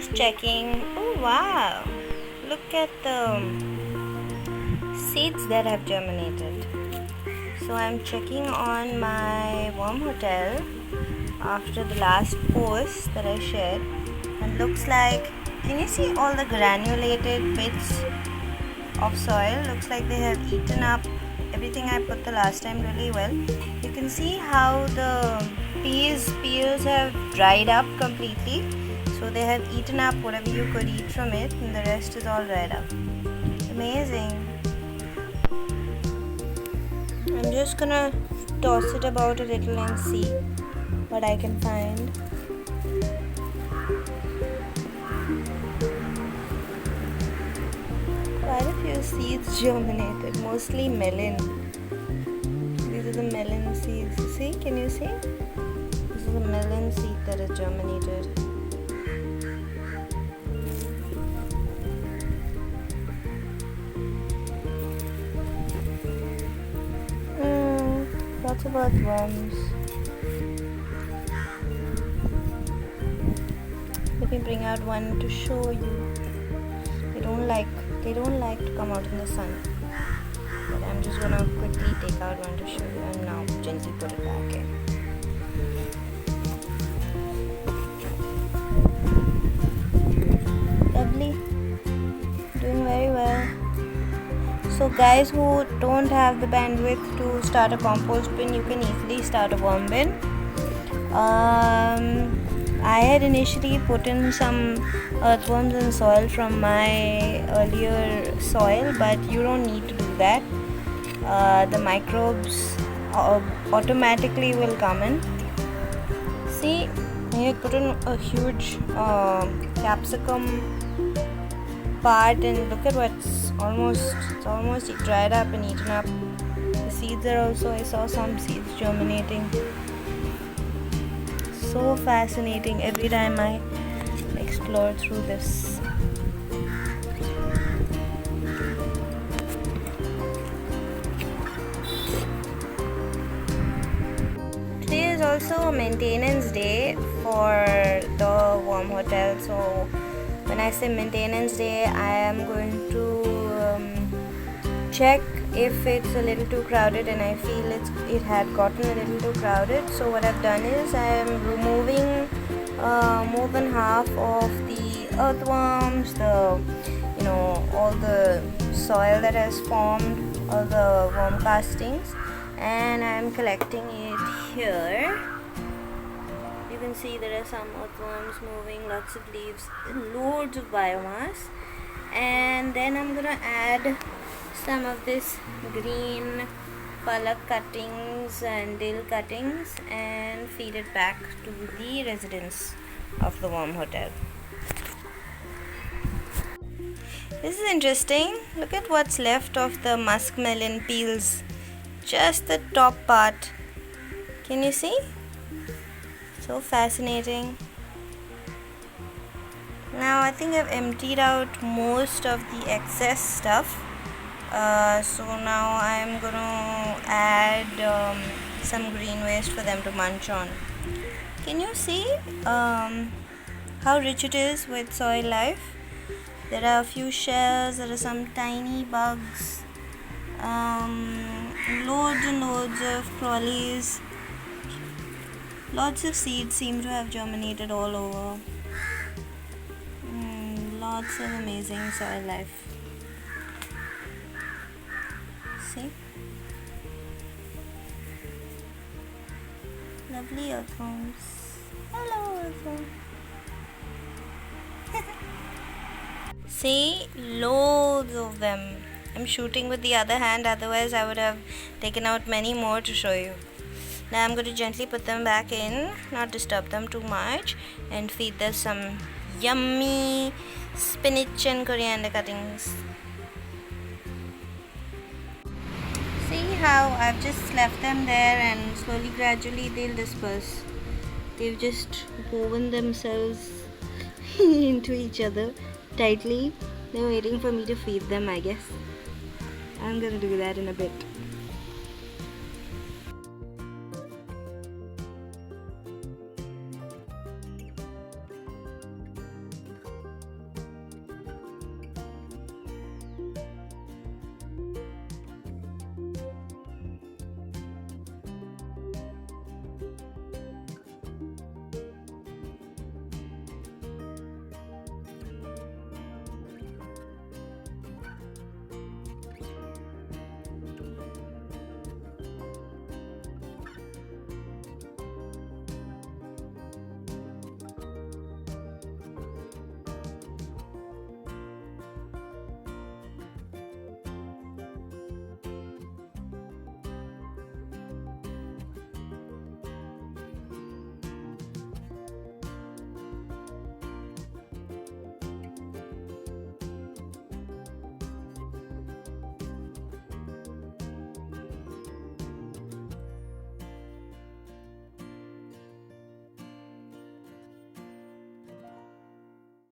just checking. Oh wow, look at the seeds that have germinated. So I'm checking on my worm hotel after the last post that I shared, and looks like, can you see all the granulated bits of soil? Looks like they have eaten up everything I put the last time really well. You can see how the peels have dried up completely, so they have eaten up whatever you could eat from it, and the rest is all dried up. Amazing. I'm just gonna toss it about a little and see what I can find. Quite a few seeds germinated, mostly melon. These are the melon seeds. See, can you see? This is a melon seed that is germinated. Lots of earthworms. Let me bring out one to show you. They don't like to come out in the sun. But I'm just gonna quickly take out one to show you, and now gently put it back in. Lovely. Doing very well. So guys who don't have the bandwidth to start a compost bin, you can easily start a worm bin. I had initially put in some earthworms and soil from my earlier soil, but you don't need to do that. The microbes automatically will come in. See, I had put in a huge capsicum part, and look at it's almost dried up and eaten up. The seeds are also, I saw some seeds germinating. So fascinating every time I explore through this. Today is also a maintenance day for the worm hotel, so when I say maintenance day, I am going to check if it's a little too crowded, and I feel it had gotten a little too crowded. So what I've done is I am removing more than half of the earthworms, all the soil that has formed, all the worm castings, and I am collecting it here. You can see there are some earthworms moving, lots of leaves, loads of biomass. And then I'm gonna add some of this green palak cuttings and dill cuttings and feed it back to the residents of the worm hotel. This is interesting. Look at what's left of the musk melon peels. Just the top part. Can you see? So fascinating. Now I think I've emptied out most of the excess stuff. So now I'm gonna add some green waste for them to munch on. Can you see how rich it is with soil life? There are a few shells, there are some tiny bugs, loads and loads of crawlies. Lots of seeds seem to have germinated all over. Lots of amazing soil life. See? Lovely earthworms. Hello, earthworm. See? Loads of them. I'm shooting with the other hand, otherwise I would have taken out many more to show you. Now I'm going to gently put them back in, not disturb them too much, and feed them some yummy spinach and coriander cuttings. See how I've just left them there, and slowly gradually they'll disperse. They've just woven themselves into each other tightly. They're waiting for me to feed them, I guess. I'm gonna do that in a bit.